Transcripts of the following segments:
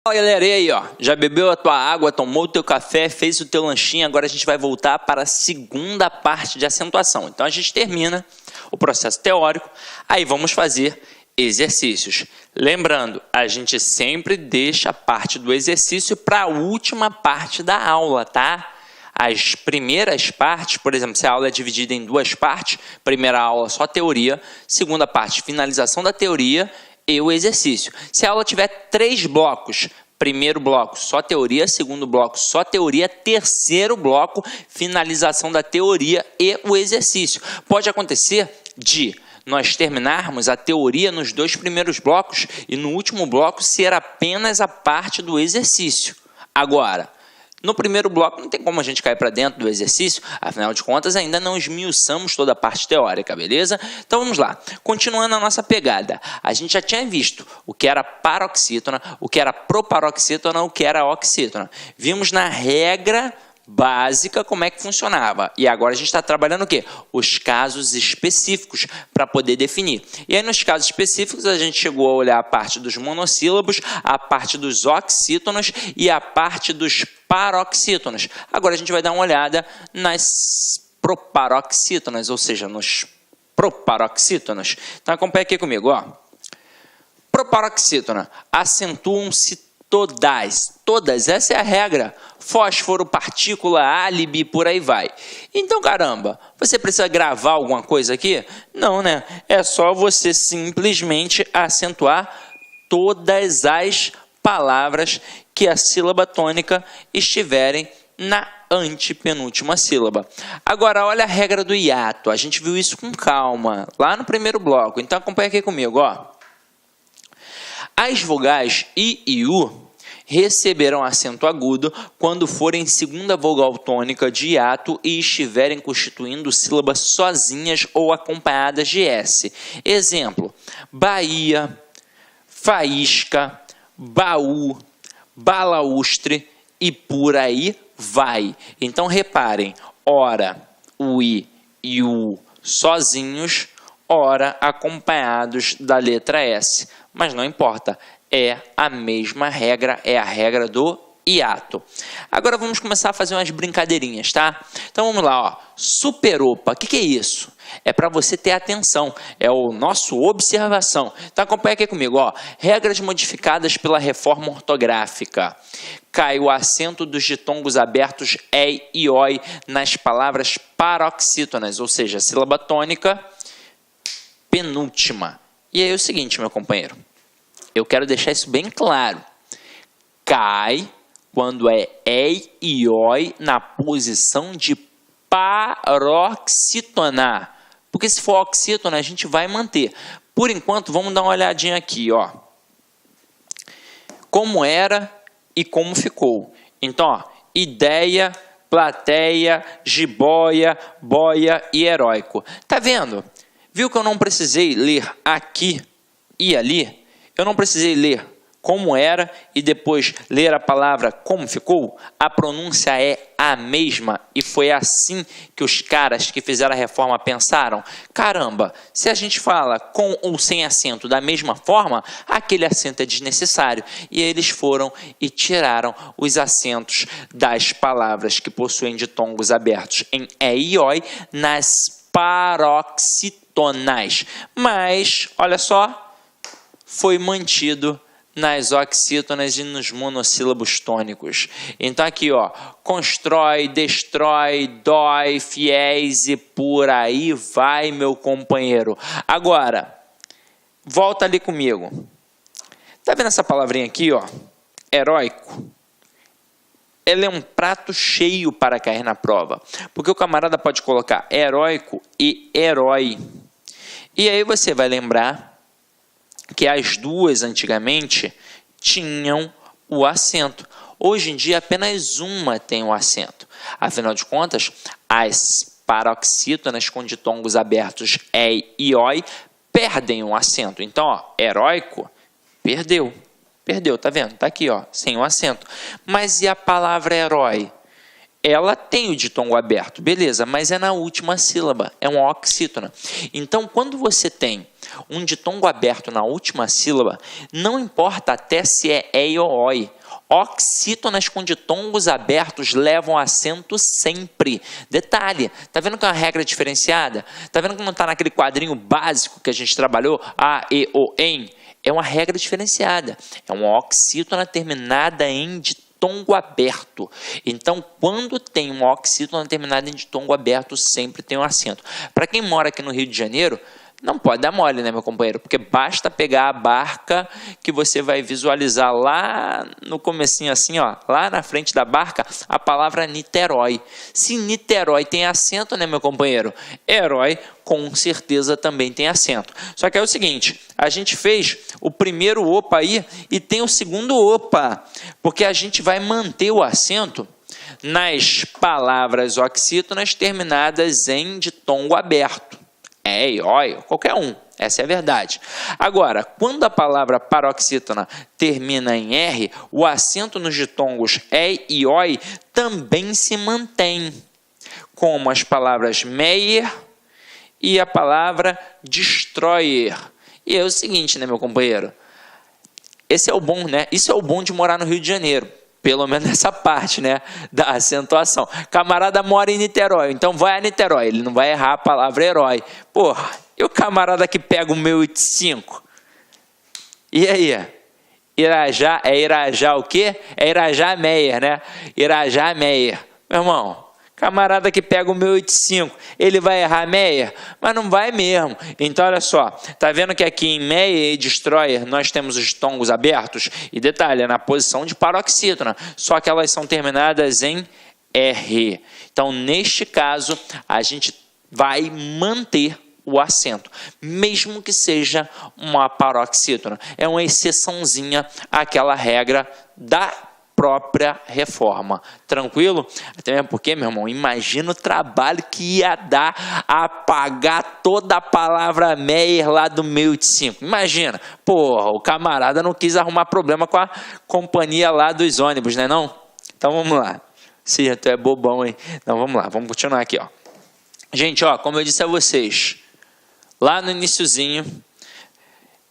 Fala galera, e aí ó, já bebeu a tua água, tomou o teu café, fez o teu lanchinho, agora a gente vai voltar para a segunda parte de acentuação. Então a gente termina o processo teórico, aí vamos fazer exercícios. Lembrando, a gente sempre deixa a parte do exercício para a última parte da aula, tá? As primeiras partes, por exemplo, se a aula é dividida em duas partes, primeira aula só teoria, segunda parte finalização da teoria e o exercício. Se a aula tiver 3 blocos, primeiro bloco só teoria, segundo bloco só teoria, terceiro bloco finalização da teoria e o exercício. Pode acontecer de nós terminarmos a teoria nos 2 primeiros blocos e no último bloco ser apenas a parte do exercício. Agora, no primeiro bloco não tem como a gente cair para dentro do exercício, afinal de contas ainda não esmiuçamos toda a parte teórica, beleza? Então vamos lá, continuando a nossa pegada. A gente já tinha visto o que era paroxítona, o que era proparoxítona, o que era oxítona. Vimos na regra básica como é que funcionava. E agora a gente está trabalhando o quê? Os casos específicos para poder definir. E aí nos casos específicos a gente chegou a olhar a parte dos monossílabos, a parte dos oxítonos e a parte dos paroxítonos. Agora a gente vai dar uma olhada nas proparoxítonas, ou seja, nos proparoxítonos. Então acompanha aqui comigo, ó. Proparoxítona, acentuam-se todas, essa é a regra. Fósforo, partícula, álibi, por aí vai. Então, caramba, você precisa gravar alguma coisa aqui? Não, né? É só você simplesmente acentuar todas as palavras que a sílaba tônica estiverem na antepenúltima sílaba. Agora, olha a regra do hiato. A gente viu isso com calma, lá no primeiro bloco. Então, acompanha aqui comigo, ó. As vogais I e U receberão acento agudo quando forem segunda vogal tônica de hiato e estiverem constituindo sílabas sozinhas ou acompanhadas de S. Exemplo, Bahia, faísca, baú, balaústre e por aí vai. Então reparem, ora o I e o U sozinhos, ora acompanhados da letra S. Mas não importa, é a mesma regra, é a regra do hiato. Agora vamos começar a fazer umas brincadeirinhas, tá? Então vamos lá, ó. Superopa, o que é isso? É para você ter atenção, é o nosso observação. Então acompanha aqui comigo, ó. Regras modificadas pela reforma ortográfica. Cai o acento dos ditongos abertos EI e OI nas palavras paroxítonas, ou seja, sílaba tônica penúltima. E aí é o seguinte, meu companheiro, eu quero deixar isso bem claro. Cai quando é EI e OI na posição de paroxítona. Porque se for oxítona, a gente vai manter. Por enquanto, vamos dar uma olhadinha aqui, ó. Como era e como ficou. Então, ó, ideia, plateia, jiboia, boia e heróico. Tá vendo? Viu que eu não precisei ler aqui e ali? Eu não precisei ler como era e depois ler a palavra como ficou? A pronúncia é a mesma e foi assim que os caras que fizeram a reforma pensaram. Caramba, se a gente fala com ou sem acento da mesma forma, aquele acento é desnecessário. E eles foram e tiraram os acentos das palavras que possuem ditongos abertos em E e OI nas paroxitonais. Mas, olha só, foi mantido nas oxítonas e nos monossílabos tônicos. Então aqui, ó, constrói, destrói, dói, fiéis e por aí vai, meu companheiro. Agora, volta ali comigo. Tá vendo essa palavrinha aqui, ó? Heróico. Ela é um prato cheio para cair na prova, porque o camarada pode colocar heróico e herói. E aí você vai lembrar que as duas antigamente tinham o acento. Hoje em dia apenas uma tem o acento. Afinal de contas, as paroxítonas com ditongos abertos EI e OI perdem o acento. Então, ó, heróico, perdeu. Perdeu, tá vendo? Tá aqui, ó, sem o acento. Mas e a palavra herói? Ela tem o ditongo aberto, beleza, mas é na última sílaba, é uma oxítona. Então, quando você tem um ditongo aberto na última sílaba, não importa até se é e ou oi. Oxítonas com ditongos abertos levam acento sempre. Detalhe, tá vendo que é uma regra diferenciada? Tá vendo que não está naquele quadrinho básico que a gente trabalhou? A, e, o, em. É uma regra diferenciada. É uma oxítona terminada em ditongo aberto. Então, quando tem uma oxítona terminada em ditongo aberto, sempre tem um acento. Para quem mora aqui no Rio de Janeiro, não pode dar mole, né, meu companheiro? Porque basta pegar a barca que você vai visualizar lá no comecinho assim, ó, lá na frente da barca, a palavra Niterói. Se Niterói tem acento, né, meu companheiro? Herói, com certeza, também tem acento. Só que é o seguinte, a gente fez o primeiro opa aí e tem o segundo opa, porque a gente vai manter o acento nas palavras oxítonas terminadas em ditongo aberto. É, oi, qualquer um, essa é a verdade. Agora, quando a palavra paroxítona termina em R, o acento nos ditongos é e oi também se mantém, como as palavras Meyer e a palavra destroyer. E é o seguinte, né, meu companheiro? Esse é o bom, né? Isso é o bom de morar no Rio de Janeiro. Pelo menos nessa parte, né, da acentuação. Camarada mora em Niterói, então vai a Niterói. Ele não vai errar a palavra herói. Porra, e o camarada que pega o 1085? E aí? Irajá, é Irajá o quê? É Irajá Meyer, né? Irajá Meyer. Meu irmão, camarada que pega o 1085, ele vai errar Meyer? Mas não vai mesmo. Então, olha só, tá vendo que aqui em Meyer e Destroyer nós temos os ditongos abertos? E detalhe, é na posição de paroxítona, só que elas são terminadas em R. Então, neste caso, a gente vai manter o acento, mesmo que seja uma paroxítona. É uma exceçãozinha àquela regra da própria reforma. Tranquilo? Até mesmo porque, meu irmão, imagina o trabalho que ia dar apagar toda a palavra Meyer lá do 1085. Imagina. Porra, o camarada não quis arrumar problema com a companhia lá dos ônibus, né não? Então vamos lá. Sim, tu é bobão, hein? Então vamos lá, vamos continuar aqui, ó. Gente, ó, como eu disse a vocês, lá no iniciozinho,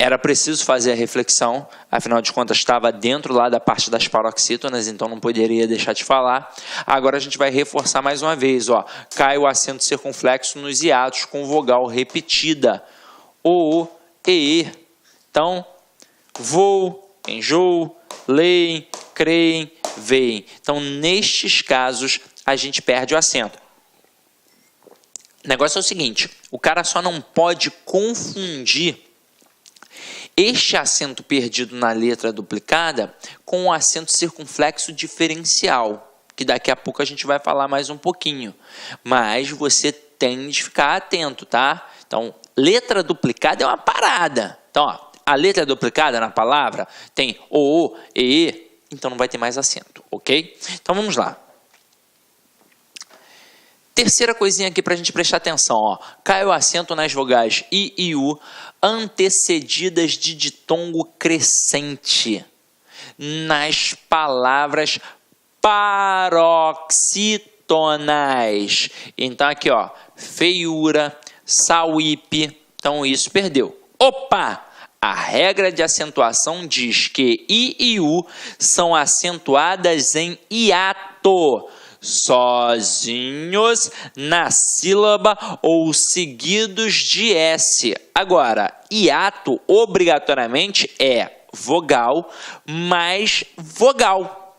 era preciso fazer a reflexão, afinal de contas estava dentro lá da parte das paroxítonas, então não poderia deixar de falar. Agora a gente vai reforçar mais uma vez, ó. Cai o acento circunflexo nos hiatos com vogal repetida. O, e. Então, vou, enjoo, leem, creem, veem. Então, nestes casos, a gente perde o acento. O negócio é o seguinte, o cara só não pode confundir este acento perdido na letra duplicada com o acento circunflexo diferencial, que daqui a pouco a gente vai falar mais um pouquinho. Mas você tem de ficar atento, tá? Então, letra duplicada é uma parada. Então, ó, a letra duplicada na palavra tem o, e, então não vai ter mais acento, ok? Então, vamos lá. Terceira coisinha aqui para a gente prestar atenção, ó. Cai o acento nas vogais I e U, antecedidas de ditongo crescente, nas palavras paroxítonas. Então, aqui, ó, feiura, sauípe. Então, isso perdeu. Opa! A regra de acentuação diz que I e U são acentuadas em hiato, sozinhos na sílaba ou seguidos de S. Agora, hiato obrigatoriamente é vogal mais vogal.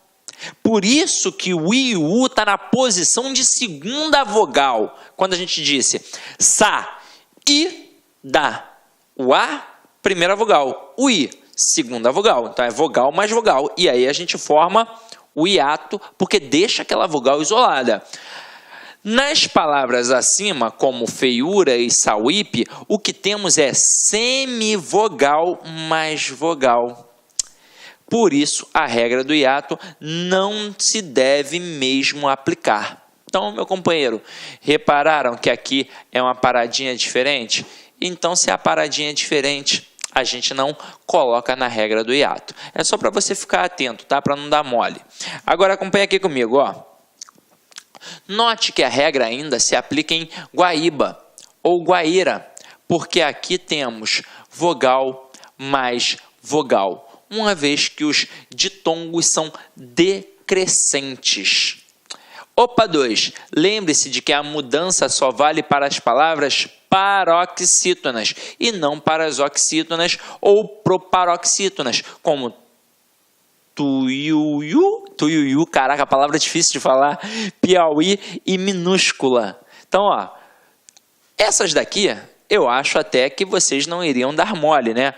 Por isso que o I e o U está na posição de segunda vogal. Quando a gente disse sa, I, dá. O A, primeira vogal. O I, segunda vogal. Então é vogal mais vogal. E aí a gente forma o hiato, porque deixa aquela vogal isolada. Nas palavras acima, como feiura e sauípe, o que temos é semivogal mais vogal. Por isso, a regra do hiato não se deve mesmo aplicar. Então, meu companheiro, repararam que aqui é uma paradinha diferente? Então, se a paradinha é diferente, a gente não coloca na regra do hiato. É só para você ficar atento, tá? Para não dar mole. Agora acompanha aqui comigo, ó. Note que a regra ainda se aplica em Guaíba ou Guaíra, Porque aqui temos vogal mais vogal, uma vez que os ditongos são decrescentes. Opa 2, lembre-se de que a mudança só vale para as palavras paroxítonas e não para as oxítonas ou proparoxítonas, como tuiuiu, caraca, a palavra é difícil de falar, Piauí e minúscula. Então, ó, essas daqui, eu acho até que vocês não iriam dar mole, né?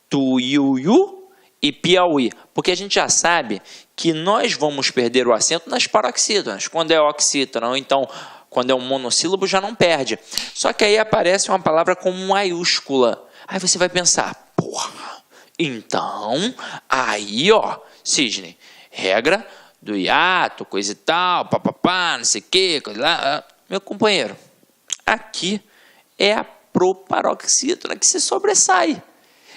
Tuiuiu e Piauí, porque a gente já sabe que nós vamos perder o acento nas paroxítonas, quando é oxítona, ou então quando é um monossílabo já não perde. Só que aí aparece uma palavra com maiúscula. Aí você vai pensar, porra, então, aí ó, Cisne, regra do hiato, coisa e tal, papapá, não sei o que, coisa lá. Meu companheiro, aqui é a proparoxítona que se sobressai.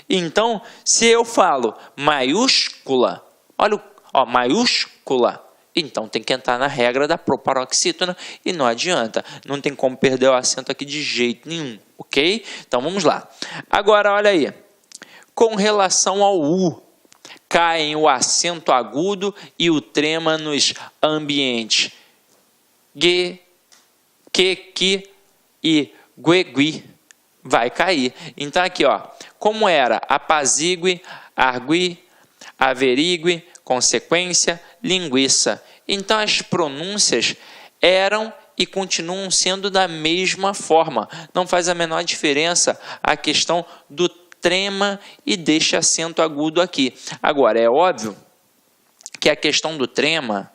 Então, se eu falo maiúscula, olha, ó, maiúscula, então tem que entrar na regra da proparoxítona e não adianta. Não tem como perder o acento aqui de jeito nenhum, ok? Então, vamos lá. Agora, olha aí. Com relação ao U, caem o acento agudo e o trema nos ambientes G, que e guegui. Vai cair. Então, aqui, ó, como era apazigue, argui, averigue, consequência, linguiça. Então, as pronúncias eram e continuam sendo da mesma forma. Não faz a menor diferença a questão do trema e deste acento agudo aqui. Agora, é óbvio que a questão do trema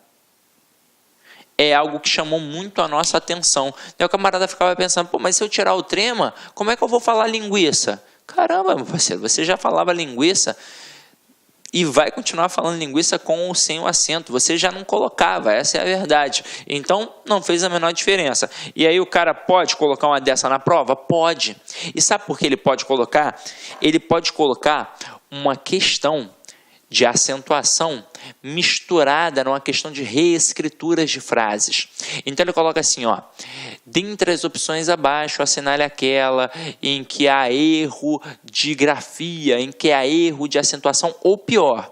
é algo que chamou muito a nossa atenção. Daí o camarada ficava pensando, pô, mas se eu tirar o trema, como é que eu vou falar linguiça? Caramba, meu parceiro, você já falava linguiça e vai continuar falando linguiça com ou sem o acento. Você já não colocava, essa é a verdade. Então, não fez a menor diferença. E aí o cara pode colocar uma dessa na prova? Pode. E sabe por que ele pode colocar? Ele pode colocar uma questão de acentuação misturada numa questão de reescrituras de frases. Então ele coloca assim, ó, dentre as opções abaixo, assinale aquela em que há erro de grafia, em que há erro de acentuação, ou pior,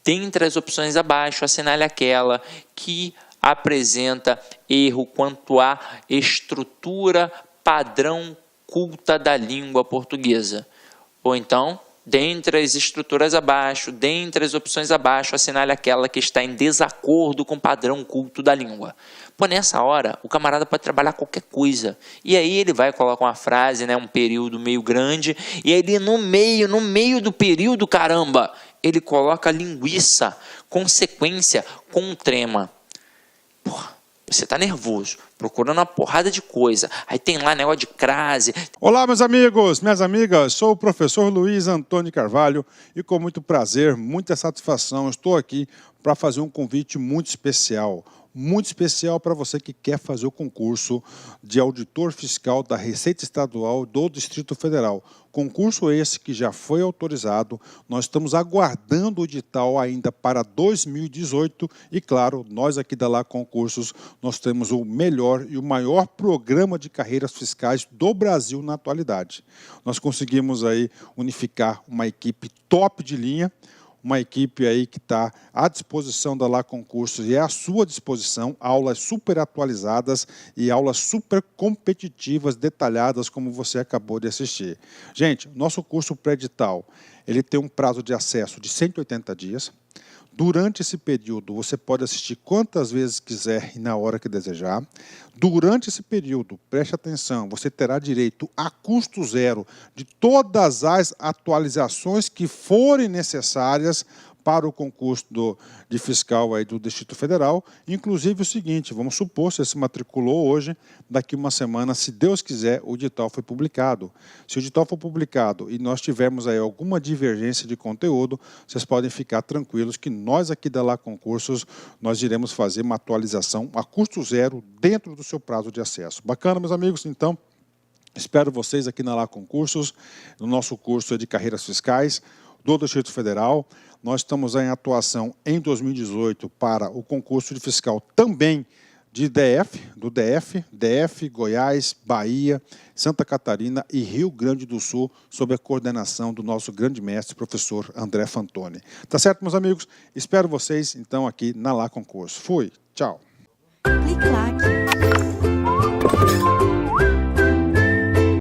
dentre as opções abaixo, assinale aquela que apresenta erro quanto à estrutura padrão culta da língua portuguesa. Ou então, dentre as estruturas abaixo, dentre as opções abaixo, assinale aquela que está em desacordo com o padrão culto da língua. Pô, nessa hora, o camarada pode trabalhar qualquer coisa. E aí ele vai colocar uma frase, né, um período meio grande, e aí ele no meio do período, caramba, ele coloca linguiça, consequência, com trema. Porra. Você está nervoso, procurando uma porrada de coisa. Aí tem lá negócio de crase. Olá, meus amigos, minhas amigas. Sou o professor Luiz Antônio Carvalho e com muito prazer, muita satisfação, estou aqui para fazer um convite muito especial para você que quer fazer o concurso de auditor fiscal da Receita Estadual do Distrito Federal. Concurso esse que já foi autorizado, nós estamos aguardando o edital ainda para 2018 e, claro, nós aqui da Lá Concursos, nós temos o melhor e o maior programa de carreiras fiscais do Brasil na atualidade. Nós conseguimos aí unificar uma equipe top de linha, uma equipe aí que está à disposição da Lá Concursos e é à sua disposição, aulas super atualizadas e aulas super competitivas, detalhadas, como você acabou de assistir. Gente, nosso curso pré-edital, ele tem um prazo de acesso de 180 dias. Durante esse período, você pode assistir quantas vezes quiser e na hora que desejar. Durante esse período, preste atenção, você terá direito a custo zero de todas as atualizações que forem necessárias para o concurso de fiscal aí do Distrito Federal. Inclusive o seguinte, vamos supor, você se matriculou hoje, daqui uma semana, se Deus quiser, o edital foi publicado. Se o edital for publicado e nós tivermos aí alguma divergência de conteúdo, vocês podem ficar tranquilos que nós aqui da Lá Concursos, nós iremos fazer uma atualização a custo zero dentro do seu prazo de acesso. Bacana, meus amigos? Então, espero vocês aqui na Lá Concursos, no nosso curso de carreiras fiscais do Distrito Federal. Nós estamos em atuação em 2018 para o concurso de fiscal também do DF, Goiás, Bahia, Santa Catarina e Rio Grande do Sul, sob a coordenação do nosso grande mestre, professor André Fantoni. Tá certo, meus amigos? Espero vocês, então, aqui na Lá Concurso. Fui, tchau. Clique lá